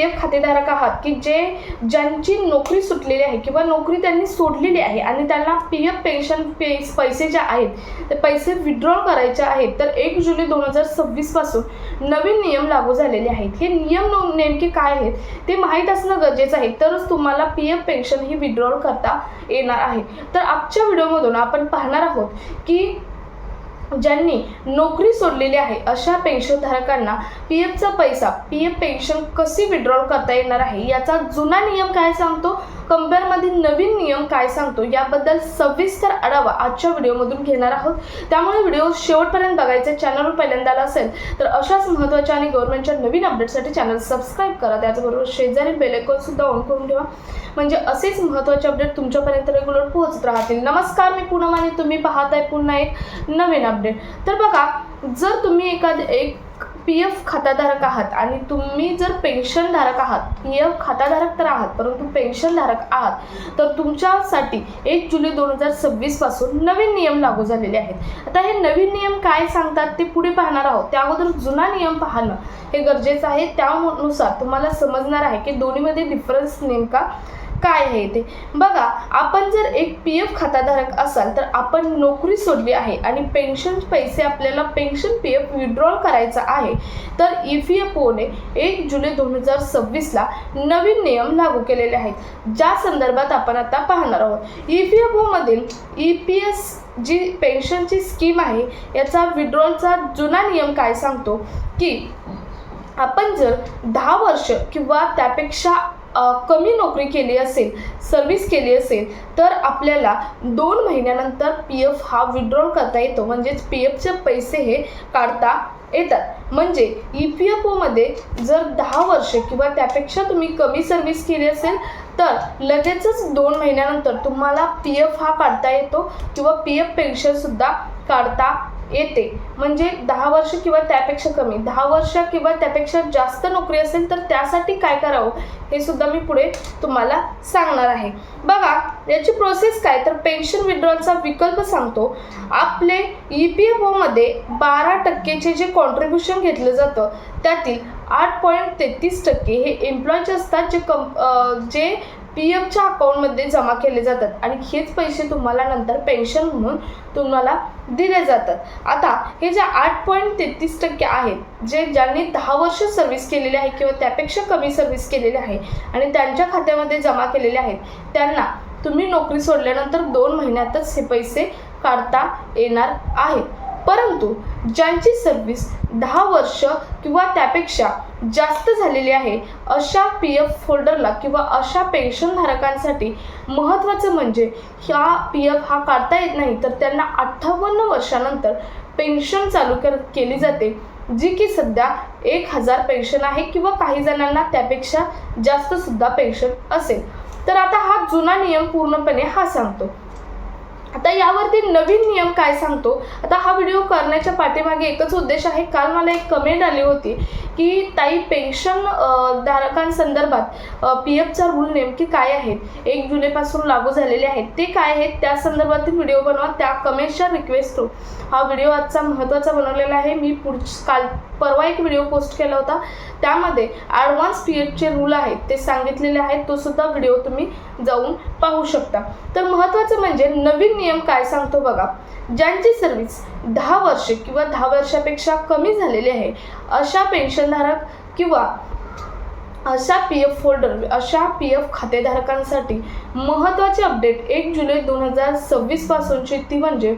F खातेधारक आहात की ज्यांची नोकरी सुटलेली आहे किंवा नोकरी त्यांनी सोडलेली आहे आणि त्यांना पी एफ पेन्शन पैसे जे आहेत ते पैसे विड्रॉल करायचे आहेत, तर 1 जुलै 2026 पासून नवीन नियम लागू झालेले आहेत. हे नियम नेमके काय आहेत ते माहीत असणं गरजेचं आहे, तरच तुम्हाला पी एफ पेन्शन ही विड्रॉल करता येणार आहे. तर आजच्या व्हिडिओमधून आपण पाहणार आहोत की ज्यांनी नोकरी सोडलेली आहे अशा पेन्शनधारकांना पी एफचा पैसा, पी एफ पेन्शन कशी विड्रॉल करता येणार आहे, याचा जुना नियम काय सांगतो, कंपेअरमध्ये नवीन नियम काय सांगतो, याबद्दल सविस्तर आढावा आजच्या व्हिडिओमधून घेणार आहोत. त्यामुळे व्हिडिओ शेवटपर्यंत बघायचा. चॅनलवर पहिल्यांदा आला असेल तर अशाच महत्त्वाच्या आणि गव्हर्नमेंटच्या नवीन अपडेटसाठी चॅनल सबस्क्राईब करा. त्याचबरोबर शेजारी बेल आयकॉन सुद्धा ऑन करून ठेवा, म्हणजे असेच महत्त्वाचे अपडेट तुमच्यापर्यंत रेग्युलर पोहोचत राहतील. नमस्कार, मी पूनम आणि तुम्ही पाहताय पुन्हा एक नवीन अपडेट. तर बघा, जर तुम्ही एक पी एफ खाताधारक आहात आणि तुम्ही जर पेन्शनधारक आहात, पी एफ खाताधारक तर आहात परंतु पेन्शनधारक आहात, तर तुमच्यासाठी 1 जुलै 2026 पासून नवीन नियम लागू झालेले आहेत. आता हे नवीन नियम काय सांगतात ते पुढे पाहणार आहोत. त्या अगोदर जुना नियम पाहणं हे गरजेचं आहे. त्यानुसार तुम्हाला समजणार आहे की दोन्हीमध्ये डिफरन्स नेमका काय आहे ते. बघा, आपण जर एक पी एफ खाताधारक असाल तर आपण नोकरी सोडली आहे आणि पेन्शन पैसे आपल्याला पेन्शन पी एफ विड्रॉल करायचा आहे, तर EPFOने 1 जुलै 2026ला नवीन नियम लागू केलेले आहेत, ज्या संदर्भात आपण आता पाहणार आहोत. EPFOमधील EPS जी पेन्शनची स्कीम आहे याचा विड्रॉलचा जुना नियम काय सांगतो की आपण जर 10 वर्ष किंवा त्यापेक्षा कमी नोकरी केली असेल, सर्व्हिस केली असेल, तर आपल्याला 2 महिन्यानंतर पी एफ हा विड्रॉल करता येतो, म्हणजेच पी एफचे पैसे हे काढता येतात. म्हणजे EPFOमध्ये जर 10 वर्ष किंवा त्यापेक्षा तुम्ही कमी सर्व्हिस केली असेल तर लगेचच 2 महिन्यानंतर तुम्हाला पी एफ हा काढता येतो किंवा पी एफ पेन्शनसुद्धा काढता येते. म्हणजे 10 वर्ष किंवा त्यापेक्षा कमी, 10 वर्ष किंवा त्यापेक्षा जास्त नोकरी असेल तर त्यासाठी काय करावं हे सुद्धा मी पुढे तुम्हाला सांगणार आहे. बघा, याची प्रोसेस काय, तर पेन्शन विड्रॉलचा विकल्प सांगतो. आपले EPFOमध्ये 12% जे कॉन्ट्रीब्युशन घेतलं जातं त्यातील 8.33% हे एम्प्लॉयचे असतात, जे पी एफच्या अकाउंटमध्ये जमा केले जातात आणि हेच पैसे तुम्हाला नंतर पेन्शन म्हणून तुम्हाला दिले जातात. आता हे जे 8.33% आहेत, ज्यांनी 10 वर्ष सर्व्हिस केलेली आहे किंवा त्यापेक्षा कमी सर्व्हिस केलेली आहे आणि त्यांच्या खात्यामध्ये जमा केलेले आहेत, त्यांना तुम्ही नोकरी सोडल्यानंतर 2 महिन्यातच हे पैसे काढता येणार आहेत. परंतु ज्यांची सर्व्हिस 10 वर्ष किंवा त्यापेक्षा जास्त झालेली आहे अशा पी एफ होल्डरला किंवा अशा पेन्शनधारकांसाठी महत्त्वाचं म्हणजे ह्या पी एफ हा काढता येत नाही, तर त्यांना 58 वर्षानंतर पेन्शन चालू केली जाते, जी की सध्या 1000 पेन्शन आहे किंवा काही जणांना त्यापेक्षा जास्त सुद्धा पेन्शन असेल. तर आता हा जुना नियम पूर्णपणे हा सांगतो. आता यावरती नवीन नियम काय सांगतो. आता हा व्हिडिओ करण्याच्या पाठीमागे एकच उद्देश आहे. काल मला एक कमेंट आली होती की ताई, पेन्शन धारकांसंदर्भात पी एफचा रूल नेमके काय आहेत, 1 जुलैपासून लागू झालेले आहेत, ते काय आहेत, त्या संदर्भातील व्हिडिओ बनवा. त्या कमेंटच्या रिक्वेस्ट हा व्हिडिओ आजचा महत्त्वाचा बनवलेला आहे. मी परवा एक व्हिडिओ पोस्ट केला होता, त्यामध्ये ॲडव्हान्स पी एफचे रूल आहेत ते सांगितलेले आहेत, तो सुद्धा व्हिडिओ तुम्ही जाऊन पाहू शकता. तर महत्त्वाचं म्हणजे नवीन नियम काय सांगतो बघा. ज्यांची सर्व्हिस 10 वर्ष किंवा 10 वर्षापेक्षा कमी झालेली आहे अशा पेन्शनधारक किंवा अशा पी एफ होल्डर, अशा पी एफ खातेधारकांसाठी महत्त्वाचे अपडेट 1 जुलै 2026 पासूनची, ती म्हणजे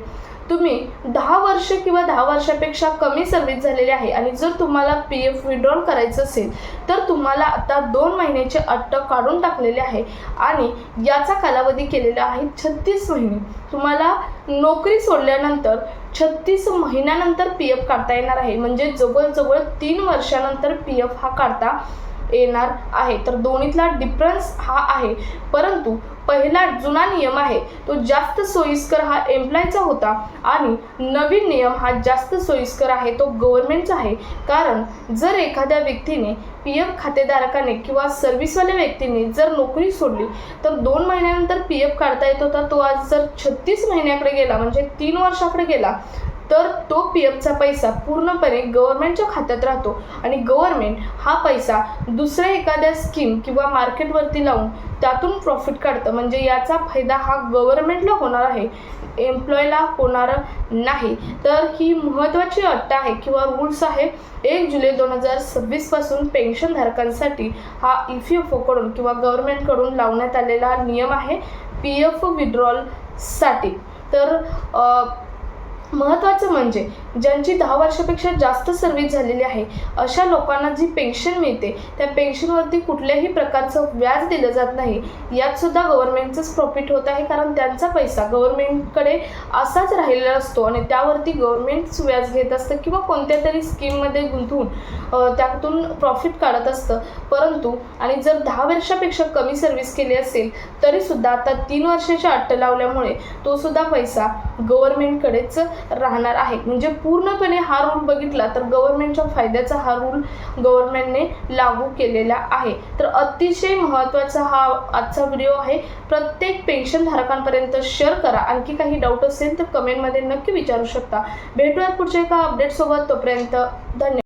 तुम्ही 10 वर्ष किंवा 10 वर्षापेक्षा कमी सर्व्हिस झालेली आहे आणि जर तुम्हाला पी एफ विड्रॉल करायचं असेल तर तुम्हाला आता 2 महिन्याचे अट काढून टाकलेले आहे आणि याचा कालावधी केलेला आहे 36 महिने. तुम्हाला नोकरी सोडल्यानंतर 36 महिन्यानंतर पी एफ काढता येणार आहे, म्हणजे जवळजवळ 3 वर्षानंतर पी एफ हा काढता येणार आहे. तर दोन्हीतला डिफरन्स हा आहे. परंतु पहिला जुना नियम आहे तो जास्त सोयीस्कर हा एम्प्लॉयचा होता आणि नवीन नियम हा जास्त सोयीस्कर आहे तो गव्हर्नमेंटचा आहे. कारण जर एखाद्या व्यक्तीने पी एफ खातेधारकाने किंवा सर्व्हिसवाल्या व्यक्तीने जर नोकरी सोडली तर 2 महिन्यानंतर पी एफ काढता येत होता, तो आज जर 36 महिन्याकडे गेला म्हणजे 3 वर्षाकडे गेला तर तो पी एफचा पैसा पूर्णपणे गव्हर्नमेंटच्या खात्यात राहतो आणि गव्हर्नमेंट हा पैसा दुसऱ्या एखाद्या स्कीम किंवा मार्केटवरती लावून त्यातून प्रॉफिट काढतं. म्हणजे याचा फायदा हा गव्हर्नमेंटला होणार आहे, एम्प्लॉयला होणार नाही. तर ही महत्त्वाची अट आहे किंवा रूल्स आहे 1 जुलै 2026 पासून पेन्शनधारकांसाठी हा EPFOकडून किंवा गव्हर्नमेंटकडून लावण्यात आलेला नियम आहे PF विड्रॉलसाठी. तर महत्त्वाचं म्हणजे ज्यांची 10 वर्षापेक्षा जास्त सर्व्हिस झालेली आहे अशा लोकांना जी पेन्शन मिळते त्या पेन्शनवरती कुठल्याही प्रकारचं व्याज दिलं जात नाही. यातसुद्धा गव्हर्नमेंटचंच प्रॉफिट होत आहे, कारण त्यांचा पैसा गव्हर्नमेंटकडे असाच राहिलेला असतो आणि त्यावरती गव्हर्नमेंटच व्याज घेत असतं किंवा कोणत्या तरी स्कीममध्ये गुंतवून त्यातून प्रॉफिट काढत असतं. परंतु आणि जर 10 वर्षापेक्षा कमी सर्व्हिस केली असेल तरीसुद्धा आता 3 वर्षाच्या अट लावल्यामुळे तो सुद्धा पैसा गव्हर्नमेंटकडेच राहणार आहे. म्हणजे पूर्णपणे हा रूल बघितला तर गव्हर्नमेंटच्या फायद्याचा हा रूल गव्हर्नमेंटने लागू केलेला आहे. तर अतिशय महत्त्वाचा हा आजचा व्हिडिओ आहे. प्रत्येक पेन्शनधारकांपर्यंत शेअर करा. आणखी काही डाऊट असेल तर कमेंटमध्ये नक्की विचारू शकता. भेटूयात पुढच्या एका अपडेटसोबत. तोपर्यंत धन्यवाद.